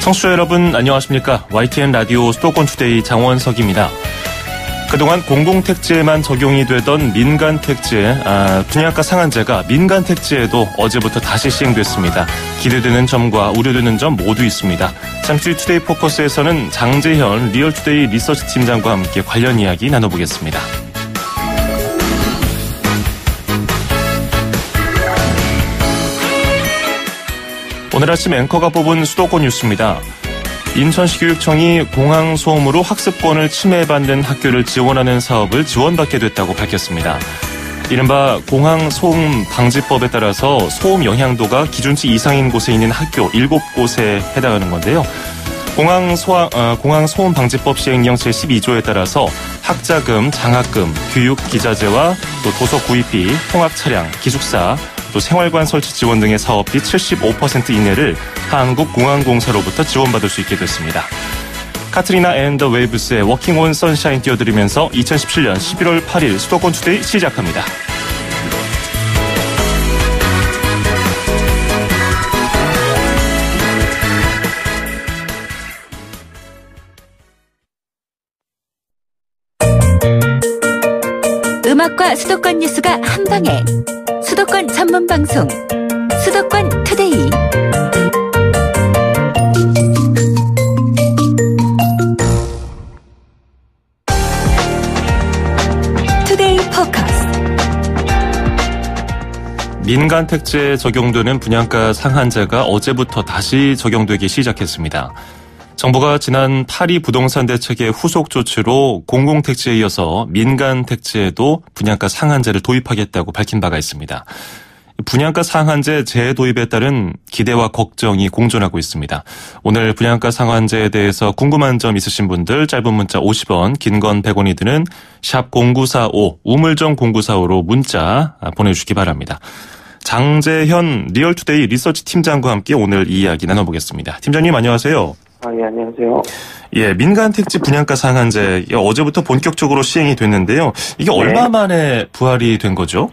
청취자 여러분 안녕하십니까. YTN 라디오 수도권 투데이 장원석입니다. 그동안 공공택지에만 적용이 되던 민간택지에 분양가 상한제가 민간택지에도 어제부터 다시 시행됐습니다. 기대되는 점과 우려되는 점 모두 있습니다. 잠시 투데이 포커스에서는 장재현 리얼투데이 리서치 팀장과 함께 관련 이야기 나눠보겠습니다. 오늘 아침 앵커가 뽑은 수도권 뉴스입니다. 인천시 교육청이 공항 소음으로 학습권을 침해받는 학교를 지원하는 사업을 지원받게 됐다고 밝혔습니다. 이른바 공항 소음 방지법에 따라서 소음 영향도가 기준치 이상인 곳에 있는 학교 7곳에 해당하는 건데요. 공항 소음 방지법 시행령 제12조에 따라서 학자금, 장학금, 교육 기자재와 또 도서 구입비, 통학 차량, 기숙사, 또 생활관 설치 지원 등의 사업비 75% 이내를 한국공항공사로부터 지원받을 수 있게 됐습니다. 카트리나 앤 더 웨이브스의 워킹 온 선샤인 띄워드리면서 2017년 11월 8일 수도권 투데이 시작합니다. 음악과 수도권 뉴스가 한 방에 수도권 전문 방송 수도권 투데이. 투데이 포커스. 민간 택지에 적용되는 분양가 상한제가 어제부터 다시 적용되기 시작했습니다. 정부가 지난 8.2 부동산 대책의 후속 조치로 공공택지에 이어서 민간택지에도 분양가 상한제를 도입하겠다고 밝힌 바가 있습니다. 분양가 상한제 재도입에 따른 기대와 걱정이 공존하고 있습니다. 오늘 분양가 상한제에 대해서 궁금한 점 있으신 분들 짧은 문자 50원, 긴 건 100원이 드는 샵 0945, 우물정 0945로 문자 보내주시기 바랍니다. 장재현 리얼투데이 리서치 팀장과 함께 오늘 이 이야기 나눠보겠습니다. 팀장님 안녕하세요. 예, 안녕하세요. 예, 민간택지 분양가 상한제 어제부터 본격적으로 시행이 됐는데요. 이게 네. 얼마 만에 부활이 된 거죠?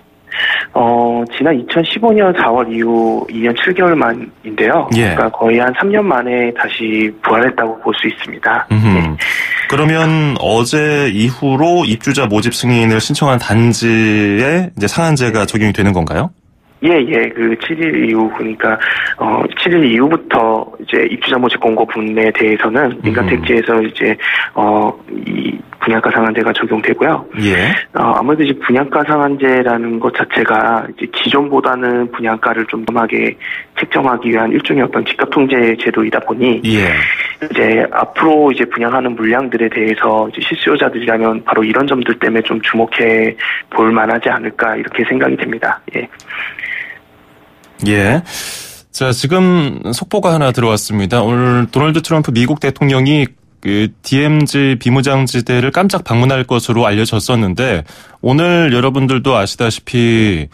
지난 2015년 4월 이후 2년 7개월 만인데요. 예. 그러니까 거의 한 3년 만에 다시 부활했다고 볼 수 있습니다. 네. 그러면 어제 이후로 입주자 모집 승인을 신청한 단지에 이제 상한제가 적용이 되는 건가요? 예, 그 7일 이후, 그러니까, 7일 이후부터 이제 입주자 모집 공고 분에 대해서는 민간택지에서 이제, 이 분양가 상한제가 적용되고요. 예. 아무래도 이제 분양가 상한제라는 것 자체가 이제 기존보다는 분양가를 좀 덤하게 책정하기 위한 일종의 어떤 집값 통제 제도이다 보니, 예. 이제 앞으로 이제 분양하는 물량들에 대해서 이제 실수요자들이라면 바로 이런 점들 때문에 좀 주목해 볼 만하지 않을까 이렇게 생각이 됩니다. 예. 예. 자, 지금 속보가 하나 들어왔습니다. 오늘 도널드 트럼프 미국 대통령이 그 DMZ 비무장지대를 깜짝 방문할 것으로 알려졌었는데 오늘 여러분들도 아시다시피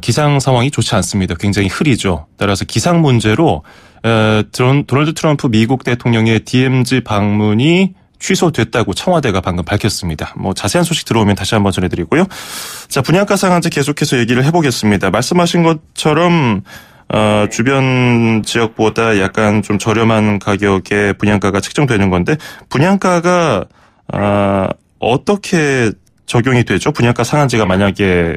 기상 상황이 좋지 않습니다. 굉장히 흐리죠. 따라서 기상 문제로 도널드 트럼프 미국 대통령의 DMZ 방문이 취소됐다고 청와대가 방금 밝혔습니다. 자세한 소식 들어오면 다시 한번 전해드리고요. 자, 분양가 상한제 계속해서 얘기를 해보겠습니다. 말씀하신 것처럼 주변 지역보다 약간 좀 저렴한 가격의 분양가가 책정되는 건데 분양가가 어떻게 적용이 되죠? 분양가 상한제가 만약에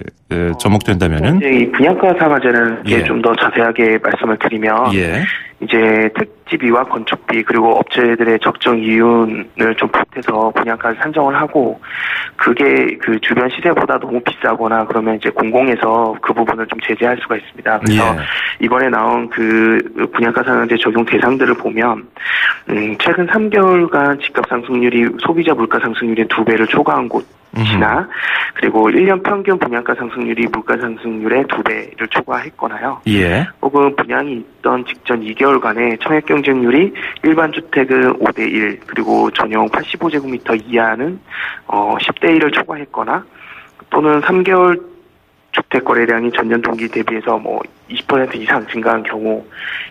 접목된다면은? 이 분양가 상한제는 예. 좀 더 자세하게 말씀을 드리면 예. 이제 택지비와 건축비 그리고 업체들의 적정 이윤을 좀 보태서 분양가를 산정을 하고 그게 그 주변 시세보다 너무 비싸거나 그러면 이제 공공에서 그 부분을 좀 제재할 수가 있습니다. 그래서 예. 이번에 나온 그 분양가 상한제 적용 대상들을 보면 최근 3개월간 집값 상승률이 소비자 물가 상승률의 2배를 초과한 곳이나 그리고 1년 평균 분양가 상승률이 물가 상승률의 2배를 초과했거나요. 예. 혹은 분양이 있던 직전 2개월간의 청약 경쟁률이 일반 주택은 5대1 그리고 전용 85제곱미터 이하는 10대1을 초과했거나 또는 3개월 주택 거래량이 전년 동기 대비해서 20% 이상 증가한 경우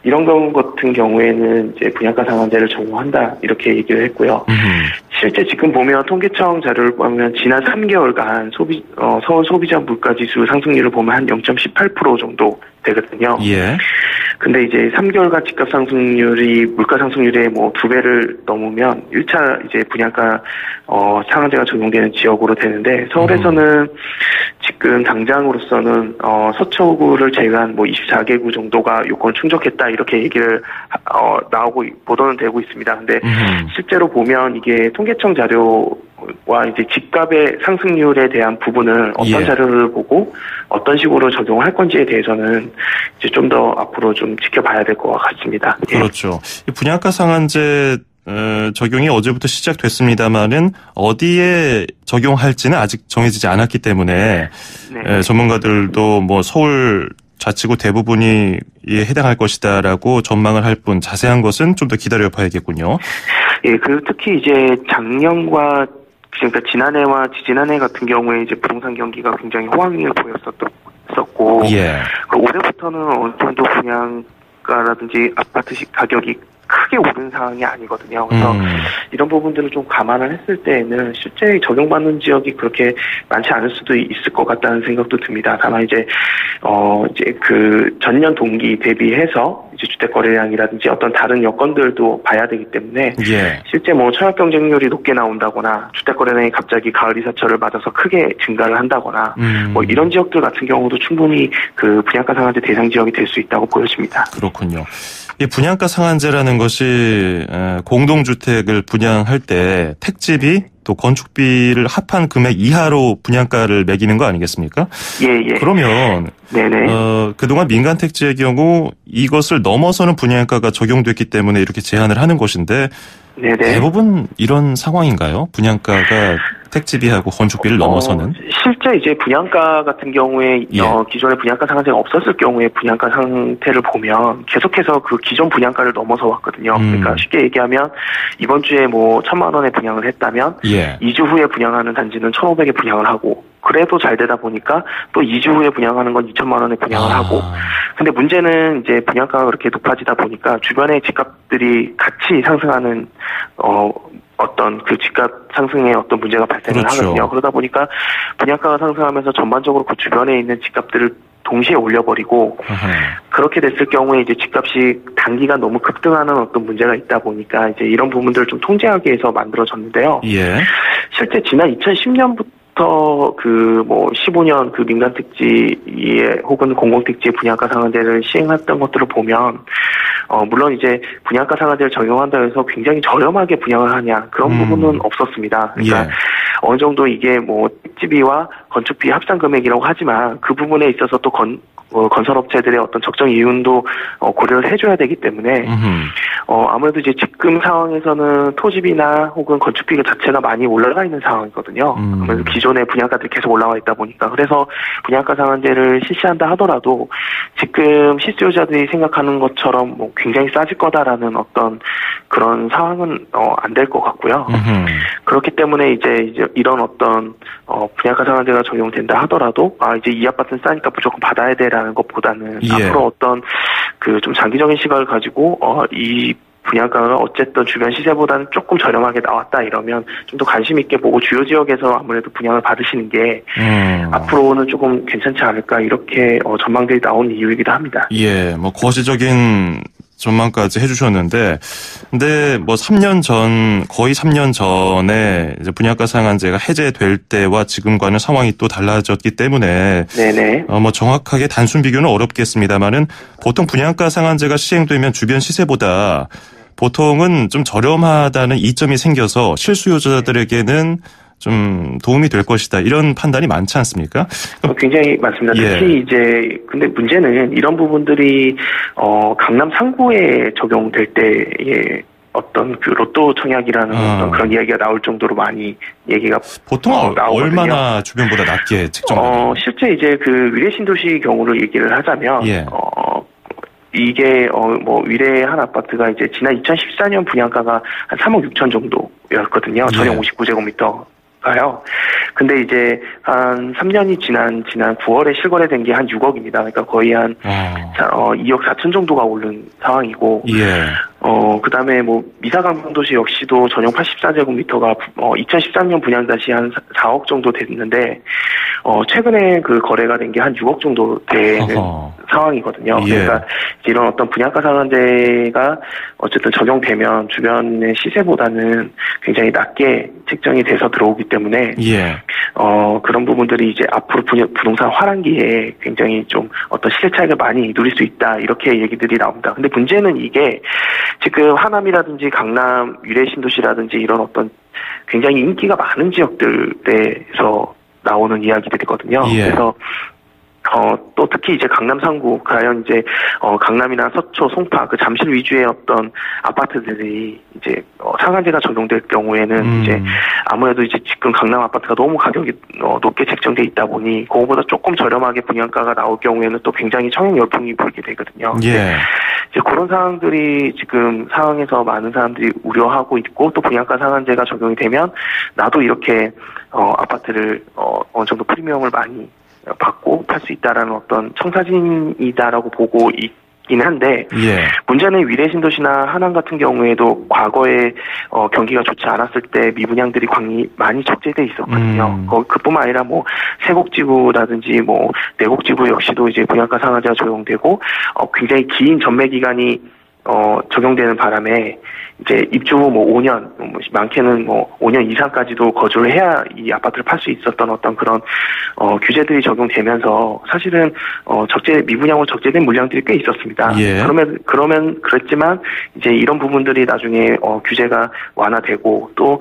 이런 경우 같은 경우에는 이제 분양가 상한제를 적용한다 이렇게 얘기를 했고요. 실제 지금 보면 통계청 자료를 보면 지난 3개월간 서울 소비자 물가지수 상승률을 보면 한 0.18% 정도 되거든요. 예. 근데 이제 3개월간 집값 상승률이 물가 상승률의 뭐 2배를 넘으면 1차 이제 분양가 상한제가 적용되는 지역으로 되는데 서울에서는 지금 당장으로서는 서초구를 제외한 뭐 24개구 정도가 요건 충족했다 이렇게 얘기를 나오고 보도는 되고 있습니다. 근데 실제로 보면 이게 통계청 자료와 이제 집값의 상승률에 대한 부분을 어떤 예. 자료를 보고 어떤 식으로 적용할 건지에 대해서는 이제 좀 더 앞으로 좀 지켜봐야 될 것 같습니다. 그렇죠. 이 분양가 상한제 적용이 어제부터 시작됐습니다만은 어디에 적용할지는 아직 정해지지 않았기 때문에 네. 전문가들도 뭐 서울 자치구 대부분이 이에 해당할 것이다라고 전망을 할 뿐 자세한 것은 좀 더 기다려 봐야겠군요. 예, 그리고 특히 이제 작년과 그러니까 지난해와 지지난해 같은 경우에 이제 부동산 경기가 굉장히 호황을 보였었고 예. 올해부터는 어느 정도 분양가라든지 아파트 가격이 크게 오른 상황이 아니거든요. 그래서 이런 부분들을 좀 감안을 했을 때에는 실제 적용받는 지역이 그렇게 많지 않을 수도 있을 것 같다는 생각도 듭니다. 다만 이제 그 전년 동기 대비해서 이제 주택 거래량이라든지 어떤 다른 여건들도 봐야 되기 때문에 예. 실제 뭐 청약 경쟁률이 높게 나온다거나 주택 거래량이 갑자기 가을 이사철을 맞아서 크게 증가를 한다거나 뭐 이런 지역들 같은 경우도 충분히 그 분양가 상한제 대상 지역이 될 수 있다고 보여집니다. 그렇군요. 이 분양가 상한제라는 것이 공동주택을 분양할 때 택지비 또 건축비를 합한 금액 이하로 분양가를 매기는 거 아니겠습니까? 예. 그러면 네네. 그동안 민간 택지의 경우 이것을 넘어서는 분양가가 적용됐기 때문에 이렇게 제한을 하는 것인데 네네. 대부분 이런 상황인가요? 분양가가 택지비하고 건축비를 넘어서는? 실제 이제 분양가 같은 경우에 예. 기존에 분양가 상한제가 없었을 경우에 분양가 상태를 보면 계속해서 그 기존 분양가를 넘어서 왔거든요. 그러니까 쉽게 얘기하면 이번 주에 뭐 1,000만 원에 분양을 했다면 예. 2주 후에 분양하는 단지는 1,500에 분양을 하고 그래도 잘 되다 보니까 또 2주 후에 분양하는 건 2,000만 원에 분양을 하고 근데 문제는 이제 분양가가 그렇게 높아지다 보니까 주변의 집값들이 같이 상승하는 어떤 그 집값 상승에 어떤 문제가 발생을 그렇죠. 하거든요. 그러다 보니까 분양가가 상승하면서 전반적으로 그 주변에 있는 집값들을 동시에 올려버리고 그렇게 됐을 경우에 이제 집값이 단기간 너무 급등하는 어떤 문제가 있다 보니까 이제 이런 부분들을 좀 통제하기 위해서 만들어졌는데요. 예. 실제 지난 2010년부터 그 뭐 15년 그 민간 택지에 혹은 공공 택지의 분양가 상한제를 시행했던 것들을 보면 물론 이제 분양가 상한제를 적용한다고 해서 굉장히 저렴하게 분양을 하냐 그런 부분은 없었습니다. 그러니까 예. 어느 정도 이게 뭐 택지비와 건축비 합산 금액이라고 하지만 그 부분에 있어서 또 건설업체들의 어떤 적정 이윤도 고려를 해줘야 되기 때문에 아무래도 이제 지금 상황에서는 토지비나 혹은 건축비 자체가 많이 올라가 있는 상황이거든요. 아무래도 기존의 분양가들이 계속 올라와 있다 보니까 그래서 분양가 상한제를 실시한다 하더라도 지금 실수요자들이 생각하는 것처럼 뭐 굉장히 싸질 거다라는 어떤 그런 상황은 안 될 것 같고요. 그렇기 때문에 이제 이런 어떤 분양가 상한제가 적용된다 하더라도 이제 이 아파트는 싸니까 무조건 받아야 돼라는 것보다는 예. 앞으로 어떤 그 좀 장기적인 시각을 가지고 이 분양가가 어쨌든 주변 시세보다는 조금 저렴하게 나왔다 이러면 좀 더 관심 있게 보고 주요 지역에서 아무래도 분양을 받으시는 게 앞으로는 조금 괜찮지 않을까 이렇게 전망들이 나오는 이유이기도 합니다. 예, 뭐 거시적인 전망까지 해주셨는데, 근데 뭐 거의 3년 전에 이제 분양가 상한제가 해제될 때와 지금과는 상황이 또 달라졌기 때문에, 네네. 뭐 정확하게 단순 비교는 어렵겠습니다만은 보통 분양가 상한제가 시행되면 주변 시세보다 보통은 좀 저렴하다는 이점이 생겨서 실수요자들에게는 좀 도움이 될 것이다. 이런 판단이 많지 않습니까? 굉장히 많습니다. 특히 이제 근데 문제는 이런 부분들이 강남 상구에 적용될 때의 어떤 그 로또 청약이라는 어떤 그런 이야기가 나올 정도로 많이 얘기가 보통 나오거든요. 얼마나 주변보다 낮게 책정되나요? 실제 이제 그 위례 신도시 경우를 얘기를 하자면 예. 이게 뭐 위례 한 아파트가 이제 지난 2014년 분양가가 한 3억 6천 정도였거든요. 전용 59제곱미터. 근데 이제 한 3년이 지난 9월에 실거래된 게 한 6억입니다. 그러니까 거의 한 2억 4천 정도가 오른 상황이고, 예. 그다음에 뭐 미사강변도시 역시도 전용 84제곱미터가 2013년 분양 다시 한 4억 정도 됐는데 최근에 그 거래가 된 게 한 6억 정도 되는 상황이거든요. 예. 그러니까 이런 어떤 분양가 상한제가 어쨌든 적용되면 주변의 시세보다는 굉장히 낮게 책정이 돼서 들어오기 때문에 예. 그런 부분들이 이제 앞으로 부동산 화랑기에 굉장히 좀 어떤 시세 차익을 많이 누릴 수 있다 이렇게 얘기들이 나옵니다. 근데 문제는 이게 지금 하남이라든지 강남 위례신도시라든지 이런 어떤 굉장히 인기가 많은 지역들에서 나오는 이야기들이거든요. 예. 그래서 또 특히 이제 강남 상구, 과연 이제, 강남이나 서초, 송파, 그 잠실 위주의 어떤 아파트들이 이제, 상한제가 적용될 경우에는 이제, 아무래도 이제 지금 강남 아파트가 너무 가격이 높게 책정돼 있다 보니, 그거보다 조금 저렴하게 분양가가 나올 경우에는 또 굉장히 청약 열풍이 불게 되거든요. 예. 이제 그런 상황들이 지금 상황에서 많은 사람들이 우려하고 있고, 또 분양가 상한제가 적용이 되면, 나도 이렇게, 아파트를, 어느 정도 프리미엄을 많이 받고 팔 수 있다라는 어떤 청사진이다라고 보고 있긴 한데 예. 문제는 위례신도시나 하남 같은 경우에도 과거에 경기가 좋지 않았을 때 미분양들이 많이 적재돼 있었거든요. 그뿐만 아니라 뭐 세곡지구라든지 뭐 내곡지구 역시도 이제 분양가 상한제가 적용되고 굉장히 긴 전매 기간이 적용되는 바람에 이제 입주 후 뭐 5년, 많게는 뭐 5년 이상까지도 거주를 해야 이 아파트를 팔 수 있었던 어떤 그런 규제들이 적용되면서 사실은 미분양으로 적재된 물량들이 꽤 있었습니다. 예. 그러면 그랬지만 이제 이런 부분들이 나중에 규제가 완화되고 또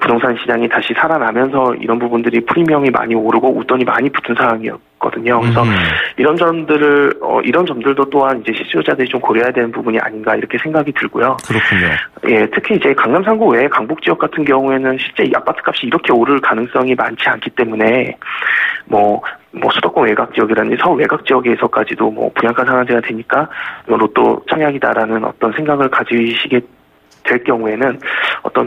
부동산 시장이 다시 살아나면서 이런 부분들이 프리미엄이 많이 오르고 웃돈이 많이 붙은 상황이었거든요. 그래서 이런 점들도 또한 이제 실수요자들이 좀 고려해야 되는 부분이 아닌가 이렇게 생각이 들고요. 그렇군요. 예, 특히 이제 강남 상구 외에 강북 지역 같은 경우에는 실제 이 아파트 값이 이렇게 오를 가능성이 많지 않기 때문에 뭐 수도권 외곽 지역이라든지 서울 외곽 지역에서까지도 뭐 분양가 상한제가 되니까 로또 청약이다라는 어떤 생각을 가지시게 될 경우에는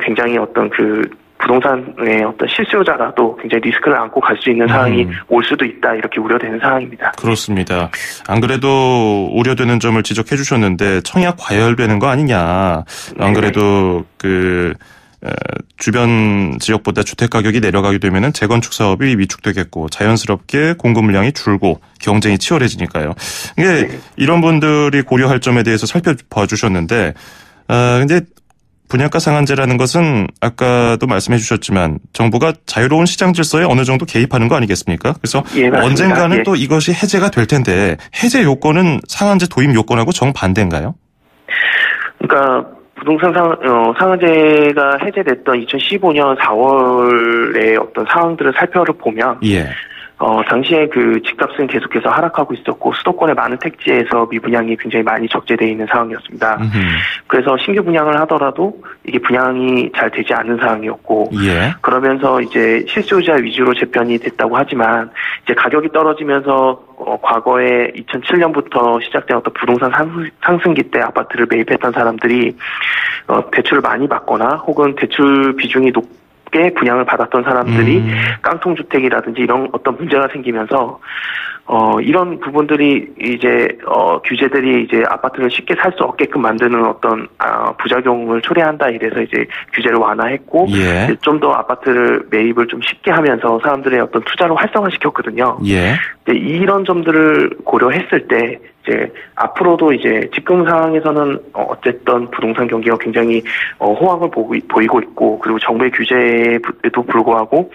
굉장히 그 부동산의 어떤 실수요자라도 굉장히 리스크를 안고 갈 수 있는 상황이 올 수도 있다 이렇게 우려되는 상황입니다. 그렇습니다. 안 그래도 우려되는 점을 지적해 주셨는데 청약 과열되는 거 아니냐. 안 그래도 주변 지역보다 주택 가격이 내려가게 되면은 재건축 사업이 위축되겠고 자연스럽게 공급 물량이 줄고 경쟁이 치열해지니까요. 이게 이런 분들이 고려할 점에 대해서 살펴봐 주셨는데 근데 분양가 상한제라는 것은 아까도 말씀해 주셨지만 정부가 자유로운 시장 질서에 어느 정도 개입하는 거 아니겠습니까? 그래서 예, 언젠가는 또 이것이 해제가 될 텐데 해제 요건은 상한제 도입 요건하고 정반대인가요? 그러니까 부동산 상한제가 해제됐던 2015년 4월의 어떤 상황들을 살펴보면 예. 당시에 그 집값은 계속해서 하락하고 있었고 수도권의 많은 택지에서 미분양이 굉장히 많이 적재되어 있는 상황이었습니다. 그래서 신규 분양을 하더라도 이게 분양이 잘 되지 않는 상황이었고 예. 그러면서 이제 실수요자 위주로 재편이 됐다고 하지만 이제 가격이 떨어지면서 과거에 2007년부터 시작된 어떤 부동산 상승기 때 아파트를 매입했던 사람들이 대출을 많이 받거나 혹은 대출 비중이 높게 분양을 받았던 사람들이 깡통주택이라든지 이런 어떤 문제가 생기면서 이런 부분들이 이제 규제들이 이제 아파트를 쉽게 살 수 없게끔 만드는 어떤 부작용을 초래한다 이래서 이제 규제를 완화했고 예. 좀 더 아파트를 매입을 좀 쉽게 하면서 사람들의 어떤 투자를 활성화시켰거든요. 예. 이런 점들을 고려했을 때 이제 앞으로도 이제 지금 상황에서는 어쨌든 부동산 경기가 굉장히 호황을 보이고 있고 그리고 정부의 규제에도 불구하고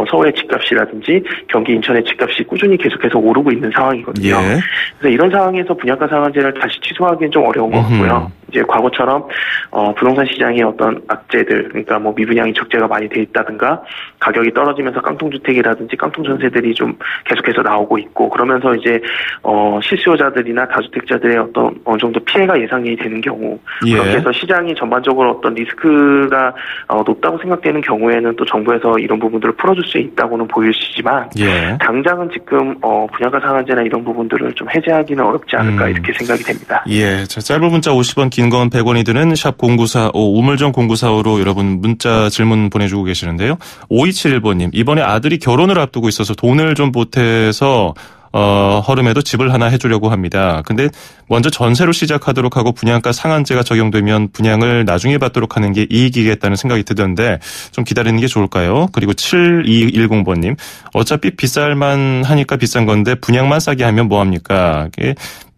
서울의 집값이라든지 경기 인천의 집값이 꾸준히 계속해서 오르고 있는 상황이거든요. 예. 그래서 이런 상황에서 분양가 상한제를 다시 취소하기는 좀 어려운 것 같고요. 이제 과거처럼 부동산 시장의 어떤 악재들 그러니까 뭐 미분양이 적재가 많이 돼 있다든가 가격이 떨어지면서 깡통주택이라든지 깡통전세들이 좀 계속해서 나오고 있고 그러면서 이제 실수요자들이나 다주택자들의 어떤 어느 정도 피해가 예상이 되는 경우 예. 그렇게 해서 시장이 전반적으로 어떤 리스크가 높다고 생각되는 경우에는 또 정부에서 이런 부분들을 풀어줄 수 있다고는 보여지지만 예. 당장은 지금 분양가 상한제나 이런 부분들을 좀 해제하기는 어렵지 않을까 이렇게 생각이 됩니다. 예, 자, 짧은 문자 50원, 긴 건 100원이 드는 샵 0945 우물정 0945로 여러분 문자 질문 보내주고 계시는데요. 5271번님 이번에 아들이 결혼을 앞두고 있어서 돈을 좀 보태서 허름해도 집을 하나 해주려고 합니다. 근데 먼저 전세로 시작하도록 하고 분양가 상한제가 적용되면 분양을 나중에 받도록 하는 게 이익이겠다는 생각이 드던데 좀 기다리는 게 좋을까요? 그리고 7210번님 어차피 비쌀만 하니까 비싼 건데 분양만 싸게 하면 뭐합니까?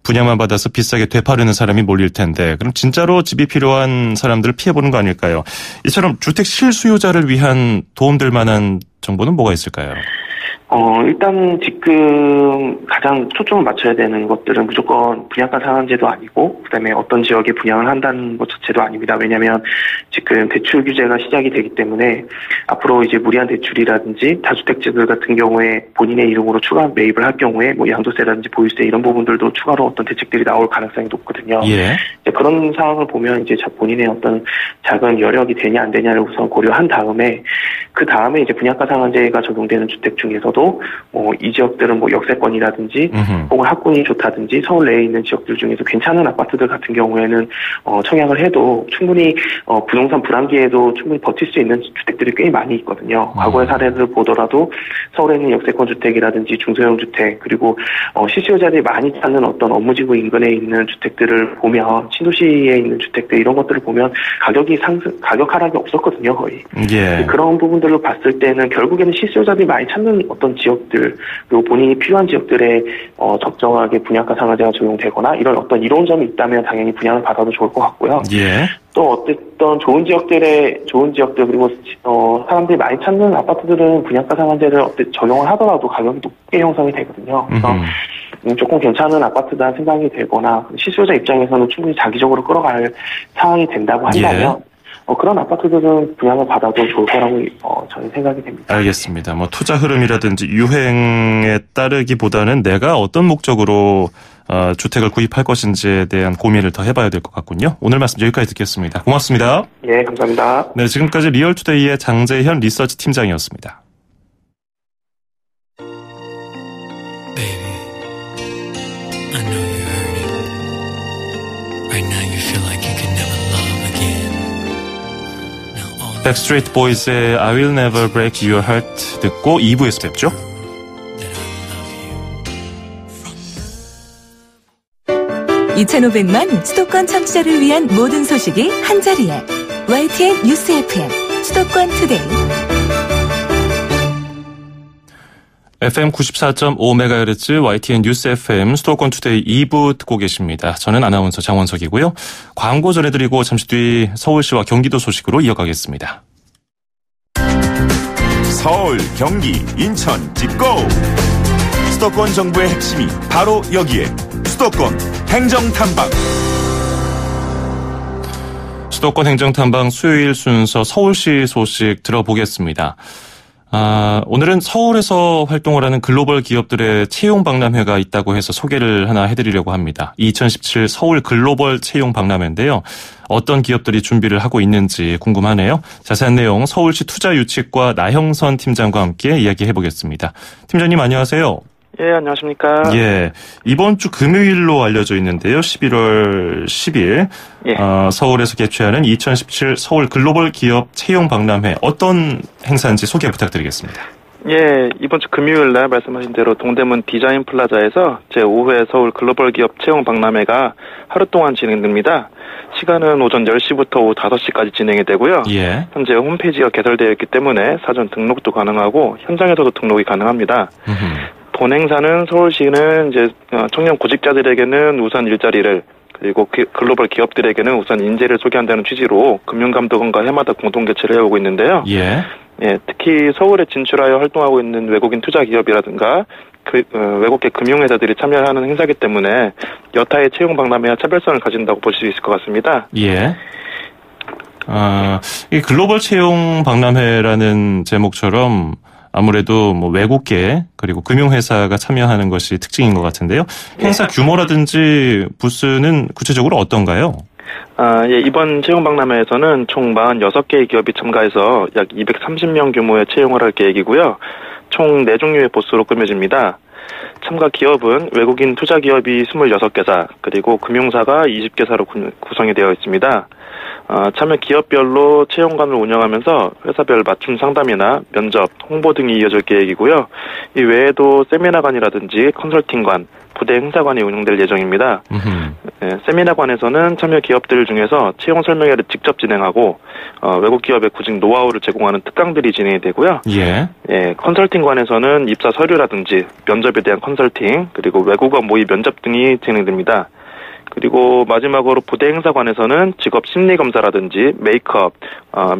분양만 받아서 비싸게 되파르는 사람이 몰릴 텐데 그럼 진짜로 집이 필요한 사람들을 피해보는 거 아닐까요? 이처럼 주택 실수요자를 위한 도움될 만한 정보는 뭐가 있을까요? 일단 지금 가장 초점을 맞춰야 되는 것들은 무조건 분양가 상한제도 아니고 그다음에 어떤 지역에 분양을 한다는 것 자체도 아닙니다. 왜냐하면 지금 대출 규제가 시작이 되기 때문에 앞으로 이제 무리한 대출이라든지 다주택자들 같은 경우에 본인의 이름으로 추가 매입을 할 경우에 뭐 양도세라든지 보유세 이런 부분들도 추가로 어떤 대책들이 나올 가능성이 높거든요. 예. 그런 상황을 보면 이제 본인의 어떤 작은 여력이 되냐 안 되냐를 우선 고려한 다음에 그 다음에 이제 분양가 상한제가 적용되는 주택 중에서도 이 지역들은 뭐 역세권이라든지 혹은 학군이 좋다든지 서울 내에 있는 지역들 중에서 괜찮은 아파트들 같은 경우에는 청약을 해도 충분히 부동산 불황기에도 충분히 버틸 수 있는 주택들이 꽤 많이 있거든요. 과거의 사례를 보더라도 서울에 있는 역세권 주택이라든지 중소형 주택 그리고 실수요자들이 많이 찾는 어떤 업무지구 인근에 있는 주택들을 보면 신도시에 있는 주택들 이런 것들을 보면 가격 하락이 없었거든요 거의. 예. 그런 부분들을 봤을 때는 결국에는 실수요자들이 많이 찾는 어떤 지역들 그리고 본인이 필요한 지역들에 적정하게 분양가 상한제가 적용되거나 이런 어떤 이로운 점이 있다면 당연히 분양을 받아도 좋을 것 같고요. 예. 또 어쨌든 좋은 지역들 그리고 사람들이 많이 찾는 아파트들은 분양가 상한제를 적용을 하더라도 가격이 높게 형성이 되거든요. 그래서 조금 괜찮은 아파트다 생각이 되거나 실수요자 입장에서는 충분히 장기적으로 끌어갈 상황이 된다고 한다면 그런 아파트들은 분양을 받아도 좋을 거라고 저는 생각이 됩니다. 알겠습니다. 뭐 투자 흐름이라든지 유행에 따르기보다는 내가 어떤 목적으로 주택을 구입할 것인지에 대한 고민을 더 해봐야 될 것 같군요. 오늘 말씀 여기까지 듣겠습니다. 고맙습니다. 예, 감사합니다. 네, 지금까지 리얼투데이의 장재현 리서치 팀장이었습니다. 백스트리트 보이즈의 I Will Never Break Your Heart 듣고 2부에서 뵙죠. 2,500만 수도권 청취자를 위한 모든 소식이 한자리에 YTN 뉴스 FM 수도권 투데이 FM 94.5MHz YTN 뉴스 FM 수도권 투데이 2부 듣고 계십니다. 저는 아나운서 장원석이고요. 광고 전해드리고 잠시 뒤 서울시와 경기도 소식으로 이어가겠습니다. 서울, 경기, 인천, 집고! 수도권 정부의 핵심이 바로 여기에 수도권 행정탐방. 수도권 행정탐방 수요일 순서 서울시 소식 들어보겠습니다. 오늘은 서울에서 활동을 하는 글로벌 기업들의 채용 박람회가 있다고 해서 소개를 하나 해드리려고 합니다. 2017 서울 글로벌 채용 박람회인데요. 어떤 기업들이 준비를 하고 있는지 궁금하네요. 자세한 내용 서울시 투자유치과 나형선 팀장과 함께 이야기해보겠습니다. 팀장님 안녕하세요. 예, 안녕하십니까. 예, 이번 주 금요일로 알려져 있는데요. 11월 10일 예. 서울에서 개최하는 2017 서울 글로벌 기업 채용 박람회 어떤 행사인지 소개 부탁드리겠습니다. 예, 이번 주 금요일 날 말씀하신 대로 동대문 디자인 플라자에서 제5회 서울 글로벌 기업 채용 박람회가 하루 동안 진행됩니다. 시간은 오전 10시부터 오후 5시까지 진행이 되고요. 예. 현재 홈페이지가 개설되어 있기 때문에 사전 등록도 가능하고 현장에서도 등록이 가능합니다. 본 행사는 서울시는 이제 청년 구직자들에게는 우선 일자리를 그리고 글로벌 기업들에게는 우선 인재를 소개한다는 취지로 금융감독원과 해마다 공동 개최를 해오고 있는데요. 예. 예, 특히 서울에 진출하여 활동하고 있는 외국인 투자 기업이라든가 외국계 금융회사들이 참여하는 행사이기 때문에 여타의 채용 박람회와 차별성을 가진다고 볼 수 있을 것 같습니다. 예. 이 글로벌 채용 박람회라는 제목처럼 아무래도 뭐 외국계 그리고 금융회사가 참여하는 것이 특징인 것 같은데요. 행사 규모라든지 부스는 구체적으로 어떤가요? 예, 이번 채용 박람회에서는 총 46개의 기업이 참가해서 약 230명 규모의 채용을 할 계획이고요. 총 4종류의 부스로 꾸며집니다. 참가 기업은 외국인 투자 기업이 26개사, 그리고 금융사가 20개사로 구성이 되어 있습니다. 참여 기업별로 채용관을 운영하면서 회사별 맞춤 상담이나 면접, 홍보 등이 이어질 계획이고요. 이 외에도 세미나관이라든지 컨설팅관, 부대 행사관이 운영될 예정입니다. 세미나관에서는 참여 기업들 중에서 채용 설명회를 직접 진행하고 외국 기업의 구직 노하우를 제공하는 특강들이 진행이 되고요. 컨설팅관에서는 입사 서류라든지 면접에 대한 컨설팅, 그리고 외국어 모의 면접 등이 진행됩니다. 그리고 마지막으로 부대 행사관에서는 직업 심리 검사라든지 메이크업,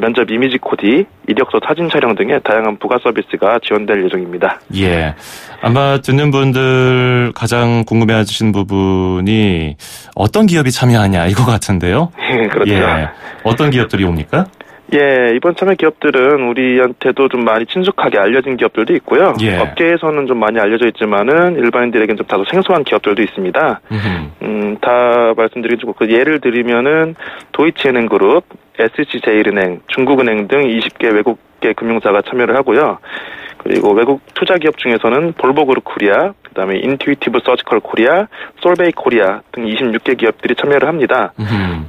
면접 이미지 코디, 이력서 사진 촬영 등의 다양한 부가 서비스가 지원될 예정입니다. 예. 아마 듣는 분들 가장 궁금해하시는 부분이 어떤 기업이 참여하냐 이거 같은데요. 예, 그렇죠. 예. 어떤 기업들이 옵니까? 예, 이번 참여 기업들은 우리한테도 좀 많이 친숙하게 알려진 기업들도 있고요. 예. 업계에서는 좀 많이 알려져 있지만은 일반인들에게는 좀 다소 생소한 기업들도 있습니다. 다 말씀드리고 예를 들면은 도이치은행그룹, SC제일은행, 중국은행 등 20개 외국계 금융사가 참여를 하고요. 그리고 외국 투자 기업 중에서는 볼보그룹 코리아, 그다음에 인투이티브 서지컬 코리아, 솔베이 코리아 등 26개 기업들이 참여를 합니다.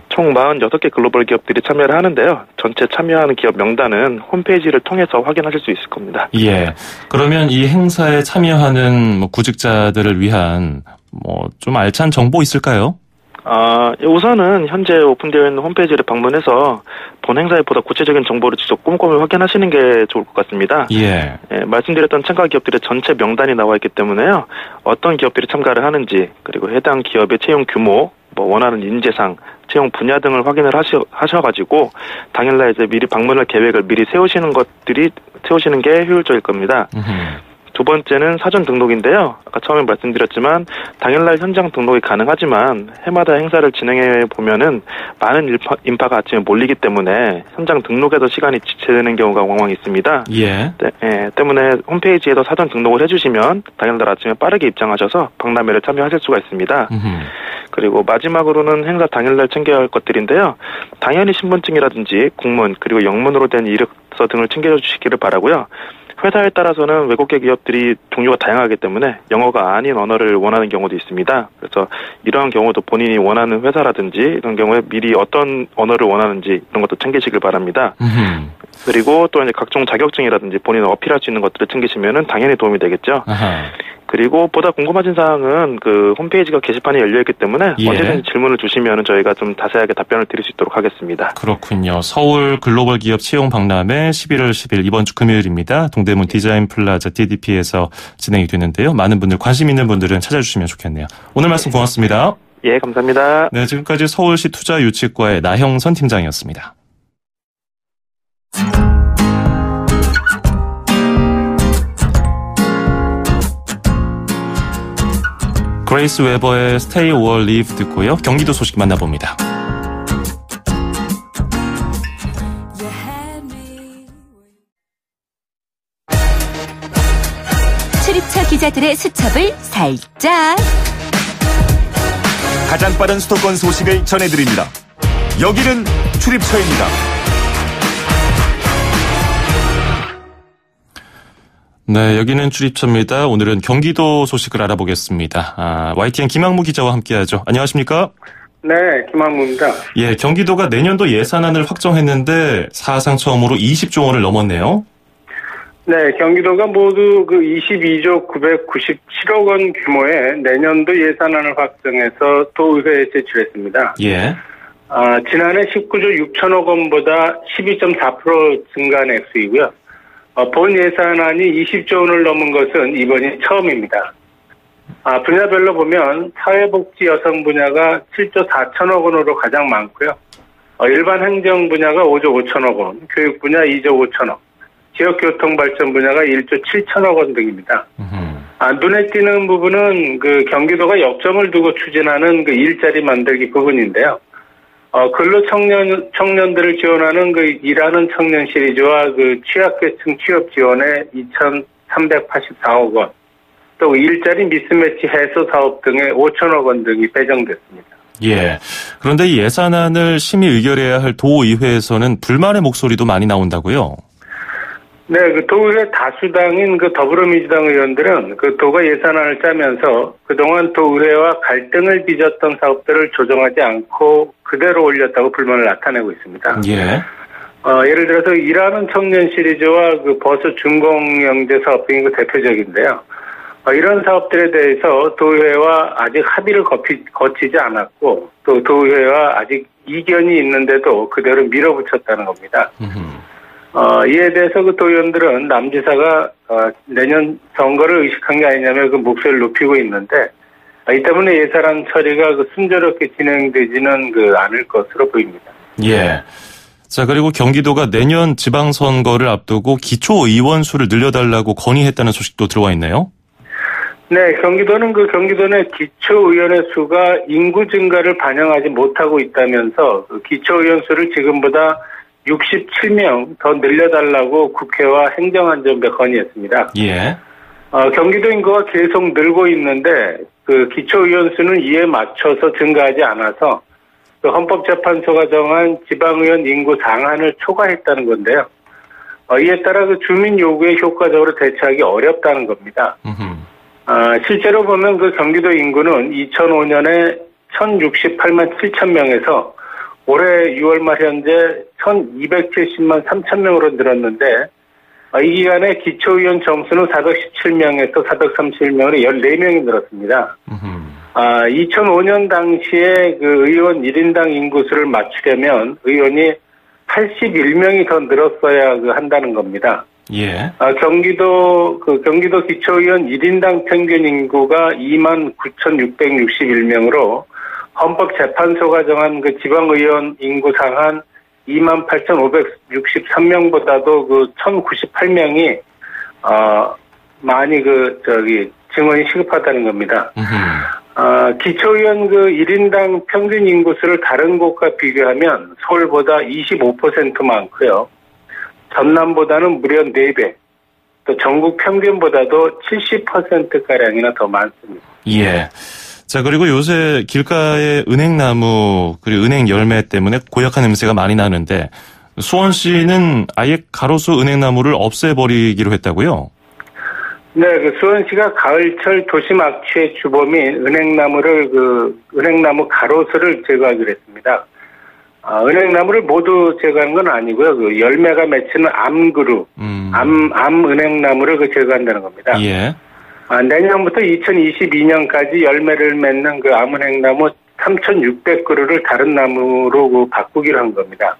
총 46개 글로벌 기업들이 참여를 하는데요. 전체 참여하는 기업 명단은 홈페이지를 통해서 확인하실 수 있을 겁니다. 예. 그러면 이 행사에 참여하는 구직자들을 위한 좀 알찬 정보 있을까요? 우선은 현재 오픈되어 있는 홈페이지를 방문해서 본 행사에 보다 구체적인 정보를 직접 꼼꼼히 확인하시는 게 좋을 것 같습니다. 예. 말씀드렸던 참가 기업들의 전체 명단이 나와 있기 때문에요. 어떤 기업들이 참가를 하는지, 그리고 해당 기업의 채용 규모, 원하는 인재상, 채용 분야 등을 확인을 하셔가지고 당일날 이제 미리 방문할 계획을 미리 세우시는 게 효율적일 겁니다. 두 번째는 사전 등록인데요. 아까 처음에 말씀드렸지만 당일날 현장 등록이 가능하지만 해마다 행사를 진행해 보면은 많은 인파가 아침에 몰리기 때문에 현장 등록에도 시간이 지체되는 경우가 왕왕 있습니다. 예. 때문에 홈페이지에서 사전 등록을 해주시면 당일날 아침에 빠르게 입장하셔서 박람회를 참여하실 수가 있습니다. 그리고 마지막으로는 행사 당일날 챙겨야 할 것들인데요. 당연히 신분증이라든지 국문, 그리고 영문으로 된 이력서 등을 챙겨주시기를 바라고요. 회사에 따라서는 외국계 기업들이 종류가 다양하기 때문에 영어가 아닌 언어를 원하는 경우도 있습니다. 그래서 이러한 경우도 본인이 원하는 회사라든지 이런 경우에 미리 어떤 언어를 원하는지 이런 것도 챙기시길 바랍니다. 그리고 또 이제 각종 자격증이라든지 본인을 어필할 수 있는 것들을 챙기시면은 당연히 도움이 되겠죠. 그리고 보다 궁금하신 사항은 그 홈페이지가 게시판이 열려있기 때문에 언제든지 질문을 주시면 저희가 좀 자세하게 답변을 드릴 수 있도록 하겠습니다. 그렇군요. 서울 글로벌 기업 채용 박람회 11월 10일 이번 주 금요일입니다. 동대문 디자인 플라자 DDP에서 진행이 되는데요. 많은 분들 관심 있는 분들은 찾아주시면 좋겠네요. 오늘 말씀 고맙습니다. 예, 감사합니다. 네, 지금까지 서울시 투자유치과의 나형선 팀장이었습니다. 그레이스 웨버의 Stay or Leave 듣고요. 경기도 소식 만나봅니다. 출입처 기자들의 수첩을 살짝. 가장 빠른 수도권 소식을 전해드립니다. 여기는 출입처입니다. 네, 여기는 출입처입니다. 오늘은 경기도 소식을 알아보겠습니다. YTN 김학무 기자와 함께하죠. 안녕하십니까? 네, 김학무입니다. 예, 경기도가 내년도 예산안을 확정했는데 사상 처음으로 20조 원을 넘었네요. 네, 경기도가 모두 그 22조 997억 원 규모의 내년도 예산안을 확정해서 도의회에 제출했습니다. 예. 지난해 19조 6천억 원보다 12.4% 증가한 액수이고요. 본 예산안이 20조 원을 넘은 것은 이번이 처음입니다. 분야별로 보면 사회복지 여성 분야가 7조 4천억 원으로 가장 많고요. 일반 행정 분야가 5조 5천억 원, 교육 분야 2조 5천억, 지역교통발전 분야가 1조 7천억 원 등입니다. 눈에 띄는 부분은 그 경기도가 역점을 두고 추진하는 그 일자리 만들기 부분인데요. 근로 청년들을 지원하는 그 일하는 청년 시리즈와 그 취약계층 취업 지원에 2,384억 원, 또 일자리 미스매치 해소 사업 등에 5천억 원 등이 배정됐습니다. 예. 그런데 이 예산안을 심의 의결해야 할 도의회에서는 불만의 목소리도 많이 나온다고요? 네, 그 도의회 다수당인 그 더불어민주당 의원들은 그 도가 예산안을 짜면서 그동안 도의회와 갈등을 빚었던 사업들을 조정하지 않고 그대로 올렸다고 불만을 나타내고 있습니다. 예. 예를 들어서 일하는 청년 시리즈와 그 버스 준공영제 사업 등이 그 대표적인데요. 이런 사업들에 대해서 도의회와 아직 합의를 거치지 않았고 또 도의회와 아직 이견이 있는데도 그대로 밀어붙였다는 겁니다. 이에 대해서 그 도의원들은 남지사가 내년 선거를 의식한 게 아니냐며 그 목소리를 높이고 있는데 이 때문에 예산안 처리가 그 순조롭게 진행되지는 않을 것으로 보입니다. 예. 자, 그리고 경기도가 내년 지방선거를 앞두고 기초의원 수를 늘려달라고 건의했다는 소식도 들어와 있네요. 네, 경기도는 경기도 내 기초의원의 수가 인구 증가를 반영하지 못하고 있다면서 그 기초의원 수를 지금보다 67명 더 늘려달라고 국회와 행정안전부에 건의했습니다. 예. 경기도 인구가 계속 늘고 있는데 그 기초의원 수는 이에 맞춰서 증가하지 않아서 그 헌법재판소가 정한 지방의원 인구 상한을 초과했다는 건데요. 이에 따라 그 주민 요구에 효과적으로 대처하기 어렵다는 겁니다. 실제로 보면 그 경기도 인구는 2005년에 1,068만 7천 명에서 올해 6월 말 현재 1,270만 3천 명으로 늘었는데 이 기간에 기초의원 정수는 417명에서 431명으로 14명이 늘었습니다. 2005년 당시에 그 의원 1인당 인구수를 맞추려면 의원이 81명이 더 늘었어야 한다는 겁니다. 예. 경기도 기초의원 1인당 평균 인구가 29,661명으로 헌법재판소가 정한 그 지방의원 인구 상한 28,563명보다도 1,098명이 많이 증언이 시급하다는 겁니다. 기초의원 1인당 평균 인구수를 다른 곳과 비교하면 서울보다 25% 많고요. 전남보다는 무려 4배, 또 전국 평균보다도 70%가량이나 더 많습니다. 예. 자, 그리고 요새 길가에 은행나무, 그리고 은행 열매 때문에 고약한 냄새가 많이 나는데, 수원시는 아예 가로수 은행나무를 없애버리기로 했다고요? 네, 수원시가 가을철 도심 악취의 주범인 은행나무 가로수를 제거하기로 했습니다. 은행나무를 모두 제거하는 건 아니고요. 열매가 맺히는 암그루, 암 은행나무를 제거한다는 겁니다. 예. 내년부터 2022년까지 열매를 맺는 암은행나무 3,600그루를 다른 나무로 바꾸기로 한 겁니다.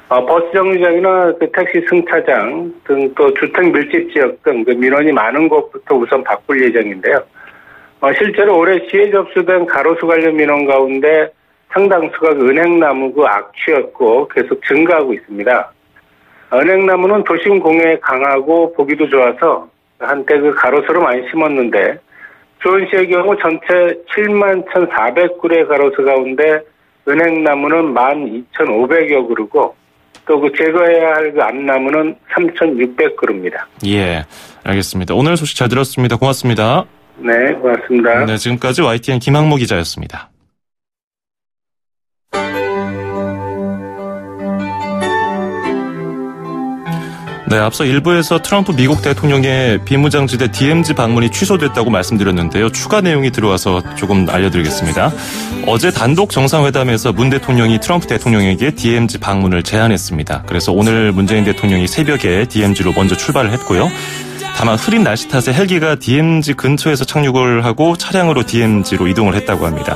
버스 정류장이나 택시 승차장 등 또 주택 밀집 지역 등 민원이 많은 곳부터 우선 바꿀 예정인데요. 실제로 올해 시에 접수된 가로수 관련 민원 가운데 상당수가 은행나무 악취였고 계속 증가하고 있습니다. 은행나무는 도심 공해에 강하고 보기도 좋아서 한때 가로수로 많이 심었는데 수원시의 경우 전체 71,400그루의 가로수 가운데 은행나무는 12,500여 그루고 또 제거해야 할 암나무는 3,600그루입니다. 예, 알겠습니다. 오늘 소식 잘 들었습니다. 고맙습니다. 네, 고맙습니다. 네, 지금까지 YTN 김학모 기자였습니다. 네, 앞서 1부에서 트럼프 미국 대통령의 비무장지대 DMZ 방문이 취소됐다고 말씀드렸는데요. 추가 내용이 들어와서 조금 알려드리겠습니다. 어제 단독 정상회담에서 문 대통령이 트럼프 대통령에게 DMZ 방문을 제안했습니다. 그래서 오늘 문재인 대통령이 새벽에 DMZ로 먼저 출발을 했고요. 다만 흐린 날씨 탓에 헬기가 DMZ 근처에서 착륙을 하고 차량으로 DMZ로 이동을 했다고 합니다.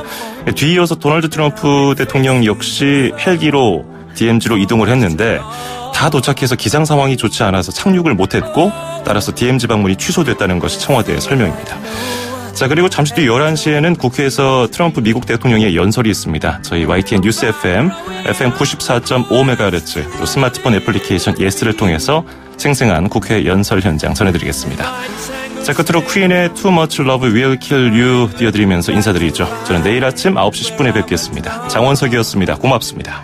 뒤이어서 도널드 트럼프 대통령 역시 헬기로 DMZ로 이동을 했는데 다 도착해서 기상 상황이 좋지 않아서 착륙을 못했고 따라서 DMZ 방문이 취소됐다는 것이 청와대의 설명입니다. 자, 그리고 잠시 뒤 11시에는 국회에서 트럼프 미국 대통령의 연설이 있습니다. 저희 YTN 뉴스 FM 94.5MHz 또 스마트폰 애플리케이션 예스를 통해서 생생한 국회 연설 현장 전해드리겠습니다. 자, 끝으로 퀸의 Too Much Love Will Kill You 띄워드리면서 인사드리죠. 저는 내일 아침 9시 10분에 뵙겠습니다. 장원석이었습니다. 고맙습니다.